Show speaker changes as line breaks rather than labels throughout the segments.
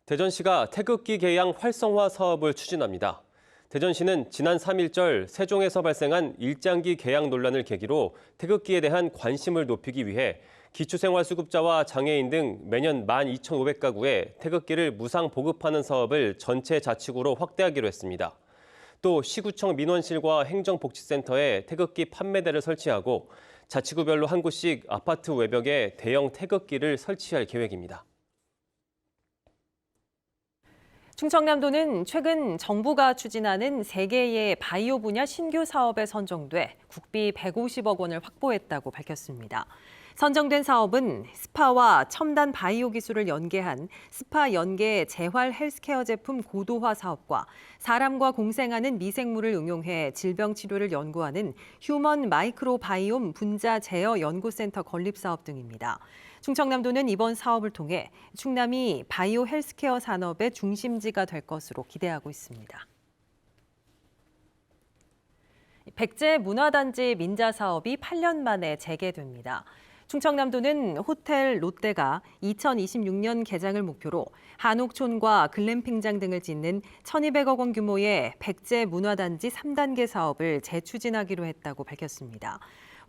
대전시가 태극기 개양 활성화 사업을 추진합니다. 대전시는 지난 3일절 세종에서 발생한 일장기 개양 논란을 계기로 태극기에 대한 관심을 높이기 위해 기초생활수급자와 장애인 등 매년 12,500가구에 태극기를 무상 보급하는 사업을 전체 자치구로 확대하기로 했습니다. 또 시구청 민원실과 행정복지센터에 태극기 판매대를 설치하고 자치구별로 한 곳씩 아파트 외벽에 대형 태극기를 설치할 계획입니다.
충청남도는 최근 정부가 추진하는 3개의 바이오 분야 신규 사업에 선정돼 국비 150억 원을 확보했다고 밝혔습니다. 선정된 사업은 스파와 첨단 바이오 기술을 연계한 스파 연계 재활 헬스케어 제품 고도화 사업과 사람과 공생하는 미생물을 응용해 질병 치료를 연구하는 휴먼 마이크로바이옴 분자 제어 연구센터 건립 사업 등입니다. 충청남도는 이번 사업을 통해 충남이 바이오 헬스케어 산업의 중심지가 될 것으로 기대하고 있습니다. 백제 문화단지 민자 사업이 8년 만에 재개됩니다. 충청남도는 호텔 롯데가 2026년 개장을 목표로 한옥촌과 글램핑장 등을 짓는 1,200억 원 규모의 백제 문화단지 3단계 사업을 재추진하기로 했다고 밝혔습니다.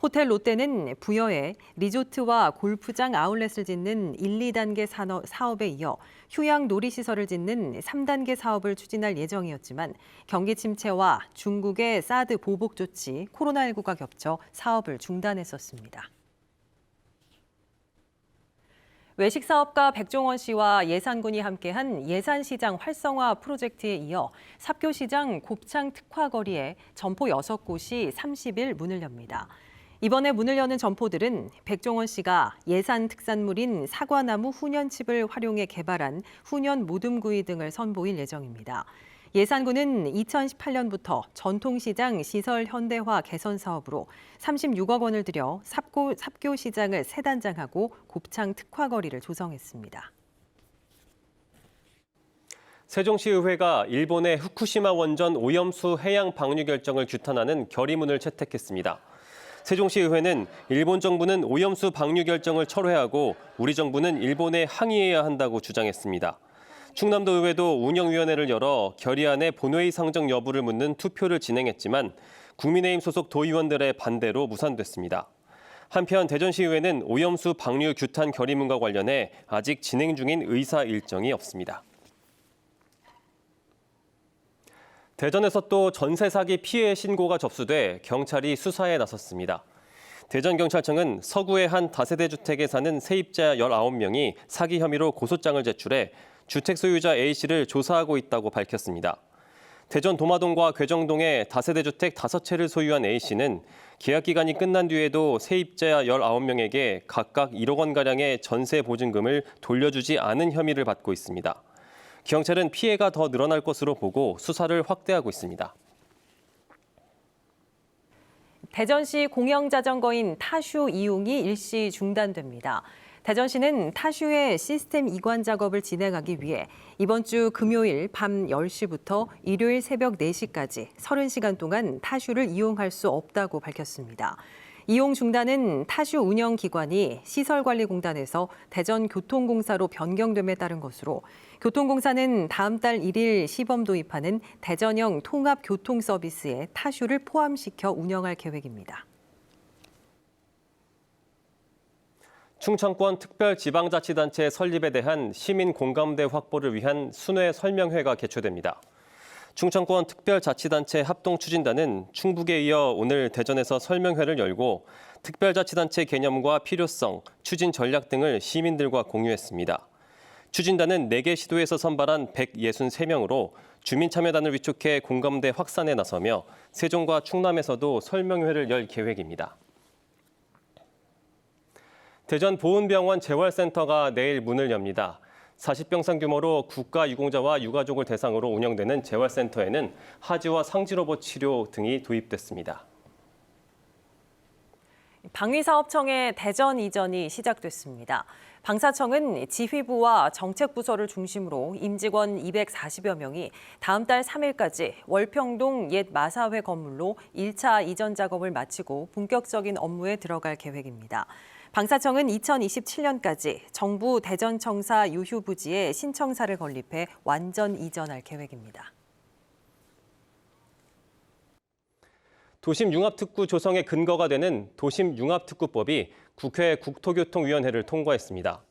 호텔 롯데는 부여에 리조트와 골프장 아울렛을 짓는 1, 2단계 사업에 이어 휴양 놀이시설을 짓는 3단계 사업을 추진할 예정이었지만 경기 침체와 중국의 사드 보복 조치, 코로나19가 겹쳐 사업을 중단했었습니다. 외식사업가 백종원 씨와 예산군이 함께한 예산시장 활성화 프로젝트에 이어 삽교시장 곱창 특화거리에 점포 6곳이 30일 문을 엽니다. 이번에 문을 여는 점포들은 백종원 씨가 예산 특산물인 사과나무 훈연칩을 활용해 개발한 훈연 모둠구이 등을 선보일 예정입니다. 예산군은 2018년부터 전통시장 시설 현대화 개선 사업으로 36억 원을 들여 삽교시장을 새 단장하고 곱창 특화거리를 조성했습니다.
세종시의회가 일본의 후쿠시마 원전 오염수 해양 방류 결정을 규탄하는 결의문을 채택했습니다. 세종시의회는 일본 정부는 오염수 방류 결정을 철회하고 우리 정부는 일본에 항의해야 한다고 주장했습니다. 충남도의회도 운영위원회를 열어 결의안의 본회의 상정 여부를 묻는 투표를 진행했지만 국민의힘 소속 도의원들의 반대로 무산됐습니다. 한편 대전시의회는 오염수 방류 규탄 결의문과 관련해 아직 진행 중인 의사 일정이 없습니다. 대전에서 또 전세 사기 피해 신고가 접수돼 경찰이 수사에 나섰습니다. 대전경찰청은 서구의 한 다세대 주택에 사는 세입자 19명이 사기 혐의로 고소장을 제출해 주택 소유자 A씨를 조사하고 있다고 밝혔습니다. 대전 도마동과 괴정동의 다세대 주택 5채를 소유한 A씨는 계약 기간이 끝난 뒤에도 세입자 19명에게 각각 1억 원가량의 전세 보증금을 돌려주지 않은 혐의를 받고 있습니다. 경찰은 피해가 더 늘어날 것으로 보고 수사를 확대하고 있습니다.
대전시 공영자전거인 타슈 이용이 일시 중단됩니다. 대전시는 타슈의 시스템 이관 작업을 진행하기 위해 이번 주 금요일 밤 10시부터 일요일 새벽 4시까지 30시간 동안 타슈를 이용할 수 없다고 밝혔습니다. 이용 중단은 타슈 운영기관이 시설관리공단에서 대전교통공사로 변경됨에 따른 것으로 교통공사는 다음 달 1일 시범 도입하는 대전형 통합교통서비스에 타슈를 포함시켜 운영할 계획입니다.
충청권 특별지방자치단체 설립에 대한 시민 공감대 확보를 위한 순회 설명회가 개최됩니다. 충청권 특별자치단체 합동추진단은 충북에 이어 오늘 대전에서 설명회를 열고 특별자치단체 개념과 필요성, 추진 전략 등을 시민들과 공유했습니다. 추진단은 4개 시도에서 선발한 163명으로 주민참여단을 위촉해 공감대 확산에 나서며 세종과 충남에서도 설명회를 열 계획입니다. 대전 보은병원 재활센터가 내일 문을 엽니다. 40병상 규모로 국가유공자와 유가족을 대상으로 운영되는 재활센터에는 하지와 상지로봇 치료 등이 도입됐습니다.
방위사업청의 대전 이전이 시작됐습니다. 방사청은 지휘부와 정책부서를 중심으로 임직원 240여 명이 다음 달 3일까지 월평동 옛 마사회 건물로 1차 이전 작업을 마치고 본격적인 업무에 들어갈 계획입니다. 방사청은 2027년까지 정부 대전청사 유휴 부지에 신청사를 건립해 완전 이전할 계획입니다.
도심융합특구 조성의 근거가 되는 도심융합특구법이 국회 국토교통위원회를 통과했습니다.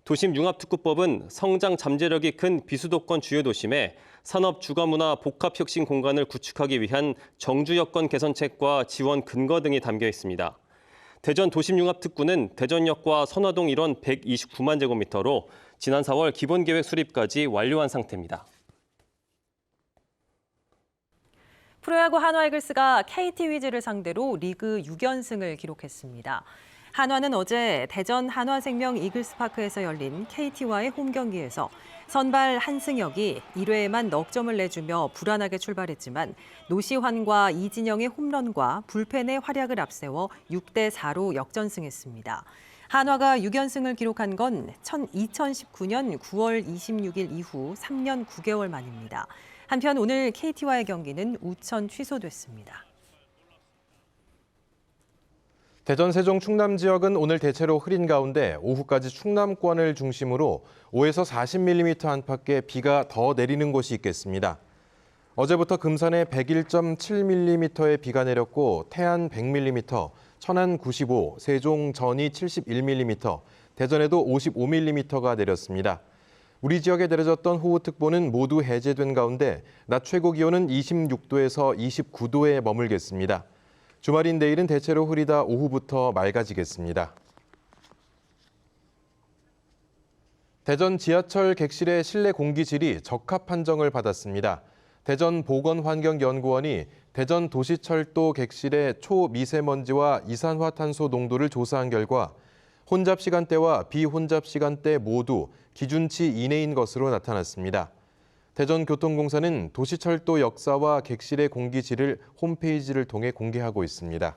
도심융합특구법은 성장 잠재력이 큰 비수도권 주요 도심에 산업, 주거문화, 복합혁신 공간을 구축하기 위한 정주 여건 개선책과 지원 근거 등이 담겨 있습니다. 대전 도심융합특구는 대전역과 선화동 일원 129만 제곱미터로 지난 4월 기본계획 수립까지 완료한 상태입니다.
프로야구 한화이글스가 KT 위즈를 상대로 리그 6연승을 기록했습니다. 한화는 어제 대전 한화생명 이글스파크에서 열린 KT와의 홈 경기에서 선발 한승혁이 1회에만 넉 점을 내주며 불안하게 출발했지만 노시환과 이진영의 홈런과 불펜의 활약을 앞세워 6대4로 역전승했습니다. 한화가 6연승을 기록한 건 2019년 9월 26일 이후 3년 9개월 만입니다. 한편 오늘 KT와의 경기는 우천 취소됐습니다.
대전, 세종, 충남 지역은 오늘 대체로 흐린 가운데 오후까지 충남권을 중심으로 5에서 40mm 안팎의 비가 더 내리는 곳이 있겠습니다. 어제부터 금산에 101.7mm의 비가 내렸고 태안 100mm, 천안 95, 세종, 전이 71mm, 대전에도 55mm가 내렸습니다. 우리 지역에 내려졌던 호우특보는 모두 해제된 가운데 낮 최고 기온은 26도에서 29도에 머물겠습니다. 주말인 내일은 대체로 흐리다 오후부터 맑아지겠습니다. 대전 지하철 객실의 실내 공기질이 적합 판정을 받았습니다. 대전보건환경연구원이 대전 도시철도 객실의 초미세먼지와 이산화탄소 농도를 조사한 결과 혼잡 시간대와 비혼잡 시간대 모두 기준치 이내인 것으로 나타났습니다. 대전교통공사는 도시철도 역사와 객실의 공기질을 홈페이지를 통해 공개하고 있습니다.